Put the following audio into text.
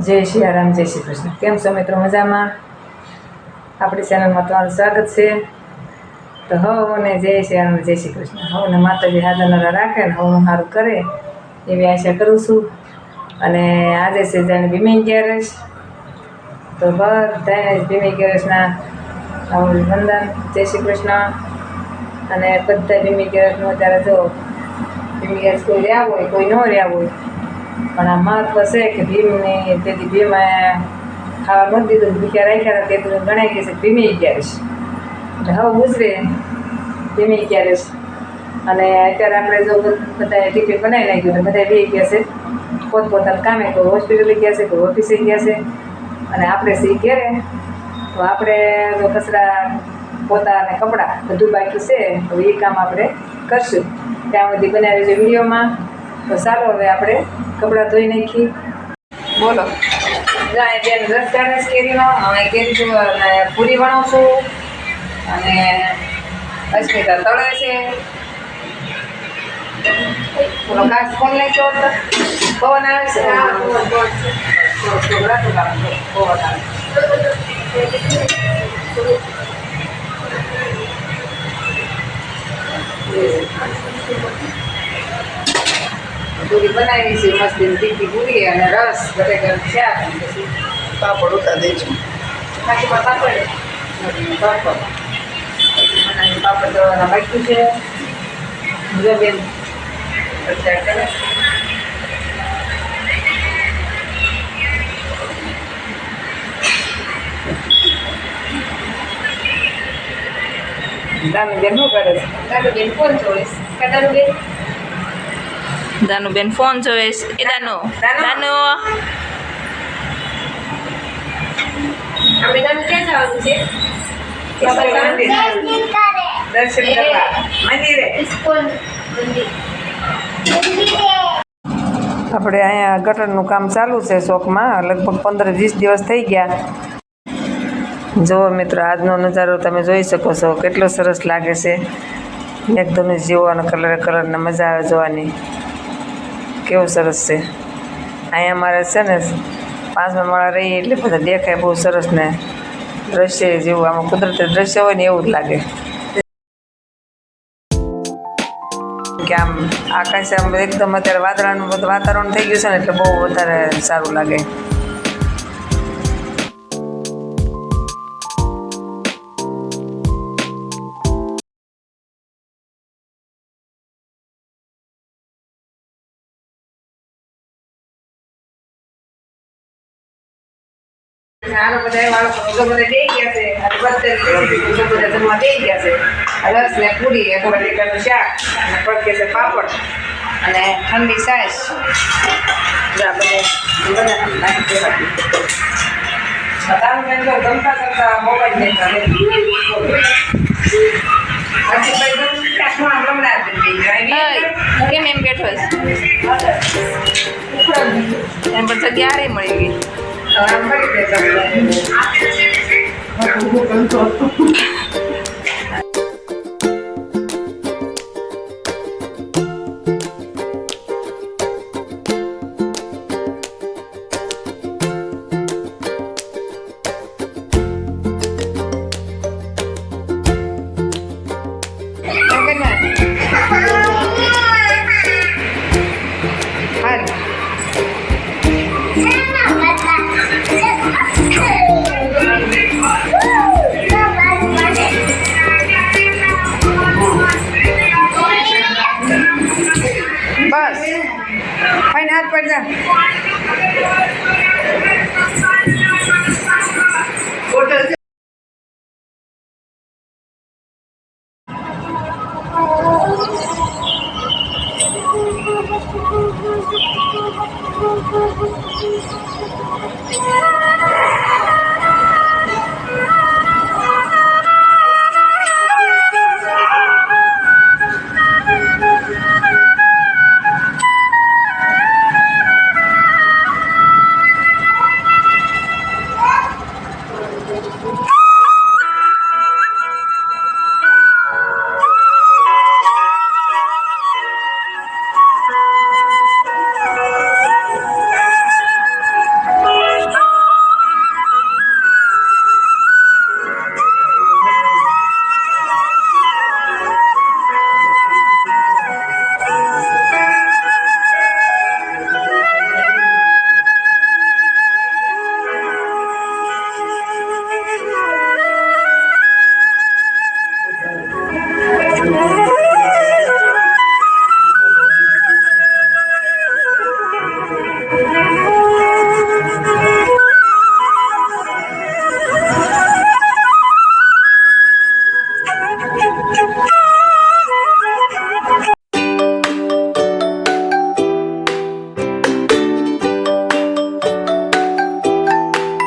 जय सियाराम जय श्री कृष्ण। केम छो मित्रों? मजामां? आपणी चेनलमां तमारुं स्वागत छे। तो हवने जय सियाराम जय श्री कृष्ण। हवने माताजी हाजर राखे ने हवनुं सारूं करे एवी आशा करूं छुं। अने आजे छे जाणे भीमी 11 तो बधाने भीमी 11 ना वंदन जय श्री कृष्ण। अने बधा भीमी 11 नो अत्यारे जो भीमी 11 कोई रह्या होय कोई न रह्या होय पण आ महत्व है कि भीमने तेजी भीम खावा न दीधुं भूख्या राख्या ते गणाई गई है भीमी 11 એટલે હવે ગુજરે ભીમી 11 અને અત્યારે આપણે જો બધા ટિફિન બનાવી નાખ્યું તો બધા બે ગયા છે પોતપોતાના કામે, કોઈ હોસ્પિટલે ગયા છે, કોઈ ઓફિસે ગયા છે અને આપણે સી ઘેરે તો આપણે જો કચરા પોતા અને કપડાં બધું બાકી છે તો એ કામ આપણે કરશું ત્યાં સુધી બનાવી છે વિડીયોમાં। તો ચાલો હવે આપણે કપડાં ધોઈ નાખી। બોલો જાય બેન રસ કાઢે છે કેરીનો, હવે કેરી પૂરી બનાવું છું અને અસ્મિતા તળે છે। પેલો કાચ ફોન નાખ્યો હતો પવન આવે છે પવન આવે પૂરી બનાવી છે મસ્તી તીખી પૂરી અને રસ બટેકાનું શાક પછી પાપડ ઉતા દેજો બાકી પાપડ પાપડ બનાવી પાપડ દળવાના બાકી છે જો બેન અત્યારે કરે દાનુબેન શું કરે છે? દાનુબેન ફોન જોવે છે। દાનુબેન દાનુબેન ફોન જોવે છે। એ દાનુ દાનુ આપણે દાનુ ક્યાં જવાનું છે? દર્શન કરવા મંદિરે। આપણે અહીંયા ગટરનું કામ ચાલુ છે ચોકમાં, લગભગ 15-20 દિવસ થઈ ગયા। જો મિત્રો આજનો નજારો તમે જોઈ શકો છો, કેટલો સરસ લાગે છે। મેઘધનુષ જેવો અને કલરને મજા આવે જોવાની, કેવું સરસ છે। અહીંયા અમારે છે ને 5મા માળા રહીએ એટલે બધા દેખાય બહુ સરસ ને દ્રશ્ય જેવું, આમાં કુદરતી દ્રશ્ય હોય ને એવું જ લાગે કે આમ આકાશ આમ એકદમ અત્યારે વાદળાનું બધું વાતાવરણ થઈ ગયું છે ને એટલે બહુ વધારે સારું લાગે। આનો બધા વાળો બધા દઈ ગયા છે અને બધા જમવા દઈ ગયા છે। રસ ને પૂરી, એક બટેકાનું શાક અને પડકે છે પાપડ અને ઠંડી છાશ બધા નાખી દેવાથી ગમતા કરતા મોબાઈલ કેમ એમ બેઠો છે? એમ પર જગ્યા મળી ગઈ। બસ ફાઈન હાથ પડ જા।